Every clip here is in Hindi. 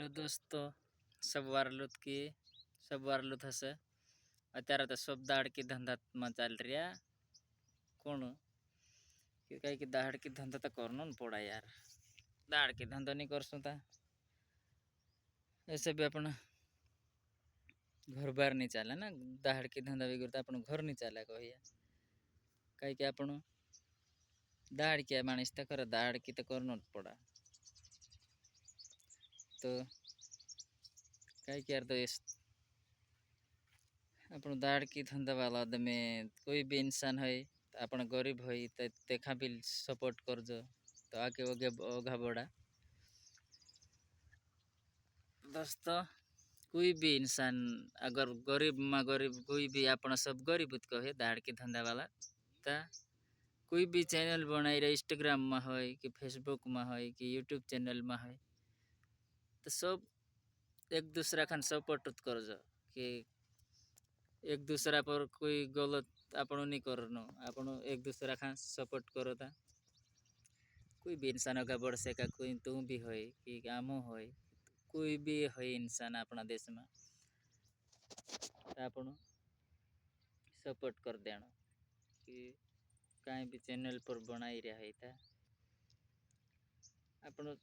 हेलो दोस्तों, सब वारलुत की सब वारलुत हसे अत्यारे तो सब दाड़ की धंधा में चल रहा कौन कि कहीं की दाड़ की धंधा तो करना न पड़ा यार। दाड़ की धंधा नहीं कर सुता ऐसे भी अपना घर बार नहीं चले ना। दाड़ की धंधा भी करता अपन घर नहीं चला कहिया कहीं कि अपन दाड़ क्या मानिस तो कर दाड़ की तो करना पड़ा तो कहीं कि यार तो अपन दाड़ की धंधा वाला में कोई भी इंसान है तो अपन गरीब है तो देखा भी सपोर्ट कर जो तो आगे ओगे ओघा बढ़ा दोस्तों। कोई भी इंसान अगर गरीब में गरीब कोई भी अपना सब गरीब कहे दाड़ की धंधा वाला तो कोई भी चैनल बनाई रहे इंस्टाग्राम में है कि फेसबुक में है कि यूट्यूब चैनल में है तो सब एक दूसरा खान सपोर्ट कर जो कि एक दूसरा पर कोई गलत आपण नहीं करनो आपण एक दूसरा खान सपोर्ट करो था। कोई भी इंसान का बढ़ सका कोई तू भी हो कि आमो हो कोई भी है इंसान अपना देश में आपण सपोर्ट कर देना कि कहीं भी चैनल पर बनाई रहा है था आपण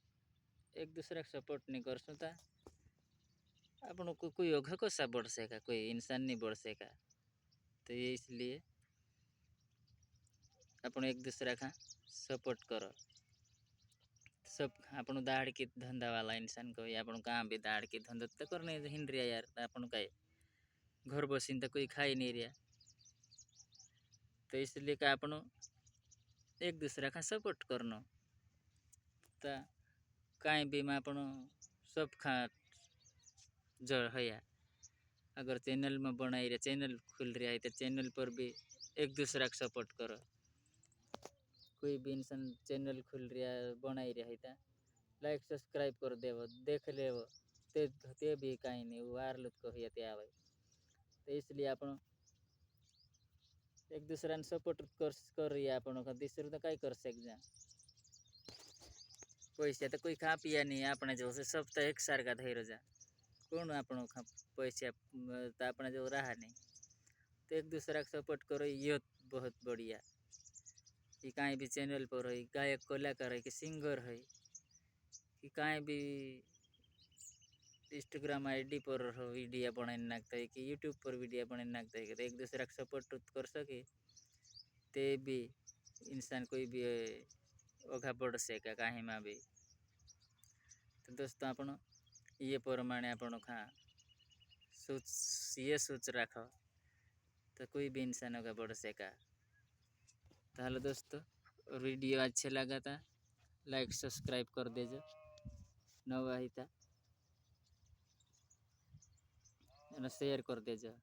एक दूसरा सपोर्ट नहीं कर सुता आपण को कोई ओघा को सा बढ़ सका कोई इंसान नहीं बढ़ सका तो ये इसलिए अपन एक दूसरा का सपोर्ट करो। सब अपन दाड़ की धंधा वाला इंसान को अपन कहाँ भी दाड़ की धंधा तो करने हिंड रहा यार अपन का घर बसीन तो कोई खा ही नहीं रहा तो इसलिए का अपन एक दूसरा का सपोर्ट करना तो कहीं भी में अपन सब खा जड़ है यार। अगर चैनल में बनाई रहा चैनल खुल रहा है तो चैनल पर भी एक दूसरा का सपोर्ट करो। कोई भी इंसान चैनल खुल रहा बना रहा है लाइक सब्सक्राइब कर देव देख लेव ते भी कहीं नहीं वारलुत कहिए ते आवे तो इसलिए अपन एक दूसरा ने सपोर्ट कर रही है अपन का दूसरे तो कहीं कर सकते पैसा तो कोई खा पिया नहीं अपने जो से सब तो एक सार का धैर्य जा कौन अपन पैसा तो अपने जो रहा नहीं तो एक दूसरा का सपोर्ट करो ये बहुत बढ़िया कि कहीं भी चैनल पर है गायक कलाकार है कि सिंगर है कि कहीं भी इंस्टाग्राम आईडी पर वीडियो बना नाकता है कि यूट्यूब पर वीडियो बना नाकता है तो एक दूसरा का सपोर्ट कर सके ते भी इंसान कोई भी ओघा बढ़ सके कहीं में भी। तो दोस्तों अपन ये प्रमाणे अपन खा सोच रखो तो कोई भी इंसान ओघा बढ़ सका। तो हेलो दोस्तों वीडियो अच्छे लगा था लाइक सब्सक्राइब कर दीजिए नवा ही था शेयर कर दीजिए।